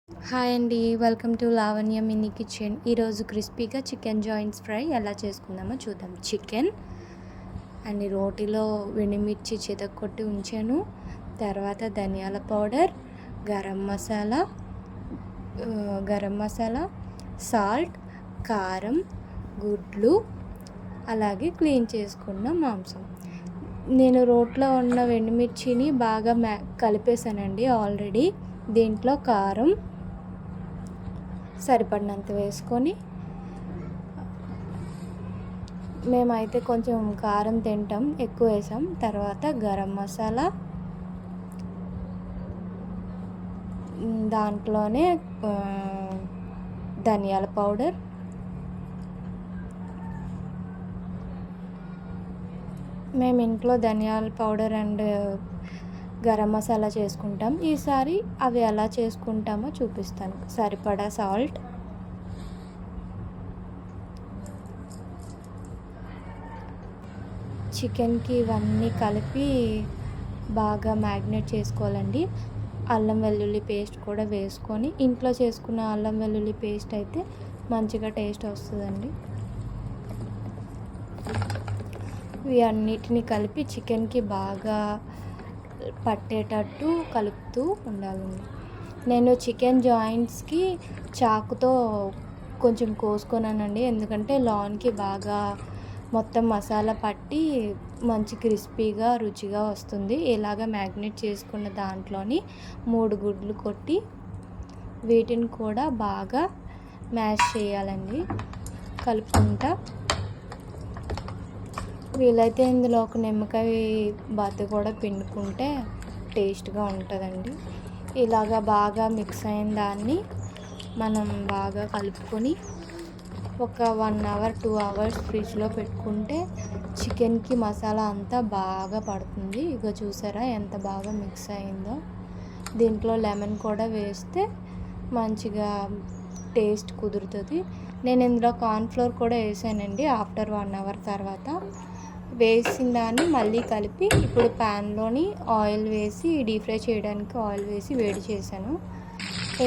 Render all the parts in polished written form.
Hi అండి. Welcome to Lavanya mini kitchen. ఈరోజు క్రిస్పీగా చికెన్ జాయింట్స్ ఫ్రై ఎలా చేసుకుందామో చూద్దాం. చికెన్ అండ్ రోటిలో ఎండుమిర్చి చితక్కొట్టి ఉంచాను. తర్వాత ధనియాల పౌడర్, గరం మసాలా, సాల్ట్, కారం, గుడ్లు, అలాగే క్లీన్ చేసుకున్న మాంసం. నేను రోట్లో ఉన్న ఎండుమిర్చిని బాగా కలిపేసానండి ఆల్రెడీ. దీంట్లో కారం సరిపడినంత వేసుకొని, మేమైతే కొంచెం కారం తింటాం, ఎక్కువ వేసాం. తర్వాత గరం మసాలా, దాంట్లోనే ధనియాల పౌడర్, మేము ఇంట్లో ధనియాల పౌడర్ అండ్ గరం మసాలా చేసుకుంటాం. ఈసారి అవి ఎలా చేసుకుంటామో చూపిస్తాను. సరిపడా సాల్ట్, చికెన్కి ఇవన్నీ కలిపి బాగా మ్యాగ్నేట్ చేసుకోవాలండి. అల్లం వెల్లుల్లి పేస్ట్ కూడా వేసుకొని, ఇంట్లో చేసుకున్న అల్లం వెల్లుల్లి పేస్ట్ అయితే మంచిగా టేస్ట్ వస్తుందండి. ఇవి అన్నిటినీ కలిపి చికెన్కి బాగా పట్టేటట్టు కలుపుతూ ఉండాలండి. నేను చికెన్ జాయింట్స్కి చాకుతో కొంచెం కోసుకున్నానండి, ఎందుకంటే లాన్కి బాగా మొత్తం మసాలా పట్టి మంచి క్రిస్పీగా రుచిగా వస్తుంది. ఇలాగ మ్యాగ్నేట్ చేసుకున్న దాంట్లోని 3 గుడ్లు కొట్టి వీటిని కూడా బాగా మ్యాష్ చేయాలండి కలుపుకుంటా. వీలైతే ఇందులో ఒక నిమ్మకాయ బద్ద కూడా పిండుకుంటే టేస్ట్గా ఉంటుందండి. ఇలాగా బాగా మిక్స్ అయిన దాన్ని మనం బాగా కలుపుకొని ఒక 1 అవర్ 2 అవర్స్ ఫ్రిడ్జ్లో పెట్టుకుంటే చికెన్కి మసాలా అంతా బాగా పడుతుంది. ఇక చూసారా ఎంత బాగా మిక్స్ అయిందో. దీంట్లో లెమన్ కూడా వేస్తే మంచిగా టేస్ట్ కుదురుతుంది. నేను ఇందులో కార్న్ఫ్లోర్ కూడా వేసానండి ఆఫ్టర్ 1 అవర్ తర్వాత. వేసిన దాన్ని మళ్ళీ కలిపి ఇప్పుడు ప్యాన్లోని ఆయిల్ వేసి డీప్ ఫ్రై చేయడానికి ఆయిల్ వేసి వేడి చేశాను.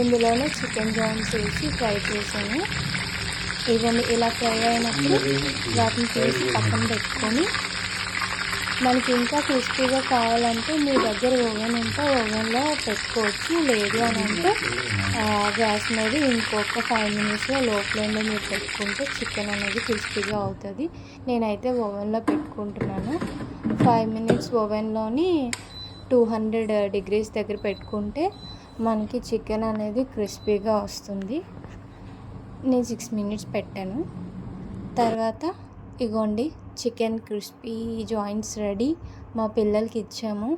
ఇందులోనే చికెన్ జాయింట్స్ వేసి ఫ్రై చేశాను. ఇవన్నీ ఇలా ఫ్రై అయినప్పుడు వాటిని తీసి పక్కన పెట్టుకొని, మనకి ఇంకా క్రిస్పీగా కావాలంటే మీ దగ్గర ఓవెన్ ఉంటే ఓవెన్లో పెట్టుకోవచ్చు. లేదు అని అంటే గ్యాస్ మీద ఇంకొక 5 మినిట్స్లో లో ఫ్లేమ్లో మీరు పెట్టుకుంటే చికెన్ అనేది క్రిస్పీగా అవుతుంది. నేనైతే ఓవెన్లో పెట్టుకుంటున్నాను. 5 మినిట్స్ ఓవెన్లోని 200 degrees దగ్గర పెట్టుకుంటే మనకి చికెన్ అనేది క్రిస్పీగా వస్తుంది. నేను 6 మినిట్స్ పెట్టాను. తర్వాత ఇగోండి చికెన్ క్రిస్పీ జాయింట్స్ రెడీ. మా పిల్లలకి ఇచ్చాము.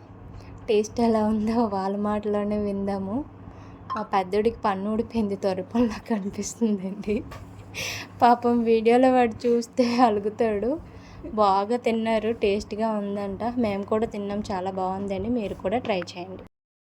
టేస్ట్ ఎలా ఉందో వాళ్ళ మాటలోనే విందాము. మా పెద్దోడికి పన్ను ఊడిపోయింది, తొరపల్లా కనిపిస్తుందండి. పాపం వీడియోలో వాడు చూస్తే అలుగుతాడు. బాగా తిన్నారు, టేస్ట్గా ఉందంట. మేము కూడా తిన్నాం, చాలా బాగుందండి. మీరు కూడా ట్రై చేయండి.